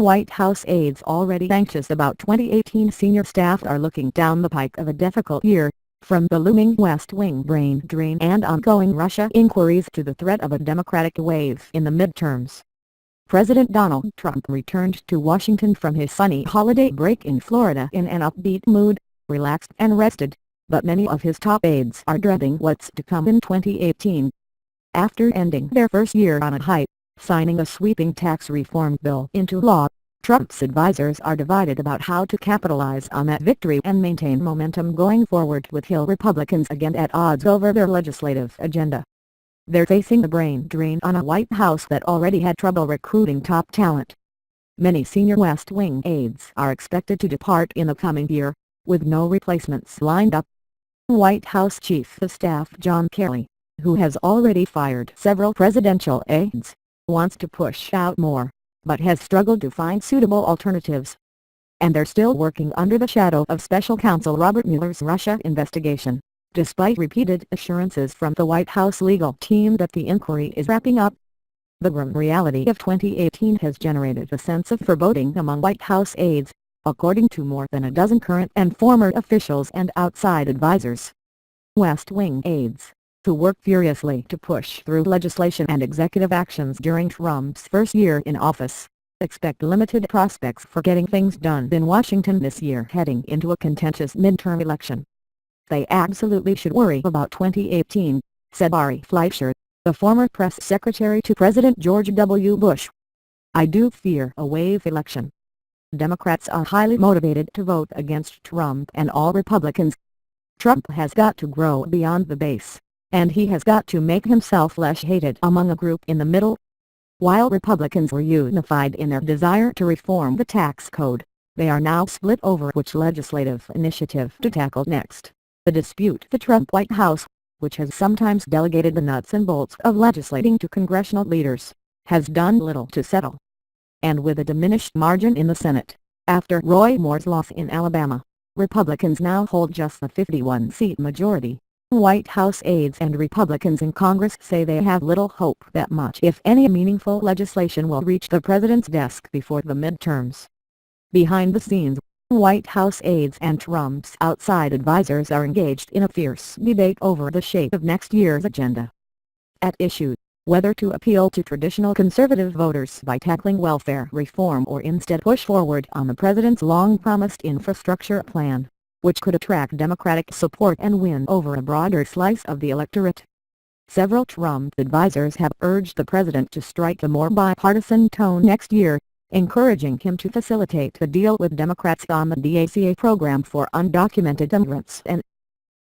White House aides already anxious about 2018. Senior staff are looking down the pike of a difficult year, from the looming West Wing brain drain and ongoing Russia inquiries to the threat of a Democratic wave in the midterms. President Donald Trump returned to Washington from his sunny holiday break in Florida in an upbeat mood, relaxed and rested, but many of his top aides are dreading what's to come in 2018. After ending their first year on a high, signing a sweeping tax reform bill into law, Trump's advisors are divided about how to capitalize on that victory and maintain momentum going forward, with Hill Republicans again at odds over their legislative agenda. They're facing a brain drain on a White House that already had trouble recruiting top talent. Many senior West Wing aides are expected to depart in the coming year, with no replacements lined up. White House Chief of Staff John Kelly, who has already fired several presidential aides, wants to push out more, but has struggled to find suitable alternatives. And they're still working under the shadow of Special Counsel Robert Mueller's Russia investigation, despite repeated assurances from the White House legal team that the inquiry is wrapping up. The grim reality of 2018 has generated a sense of foreboding among White House aides, according to more than a dozen current and former officials and outside advisors. West Wing aides, who worked furiously to push through legislation and executive actions during Trump's first year in office, expect limited prospects for getting things done in Washington this year, heading into a contentious midterm election. They absolutely should worry about 2018, said Ari Fleischer, the former press secretary to President George W. Bush. I do fear a wave election. Democrats are highly motivated to vote against Trump and all Republicans. Trump has got to grow beyond the base, and he has got to make himself less hated among a group in the middle. While Republicans were unified in their desire to reform the tax code, they are now split over which legislative initiative to tackle next. The dispute the Trump White House, which has sometimes delegated the nuts and bolts of legislating to congressional leaders, has done little to settle. And with a diminished margin in the Senate, after Roy Moore's loss in Alabama, Republicans now hold just a 51-seat majority. White House aides and Republicans in Congress say they have little hope that much, if any, meaningful legislation will reach the president's desk before the midterms. Behind the scenes, White House aides and Trump's outside advisors are engaged in a fierce debate over the shape of next year's agenda. At issue, whether to appeal to traditional conservative voters by tackling welfare reform or instead push forward on the president's long-promised infrastructure plan, which could attract Democratic support and win over a broader slice of the electorate. Several Trump advisors have urged the president to strike a more bipartisan tone next year, encouraging him to facilitate the deal with Democrats on the DACA program for undocumented immigrants and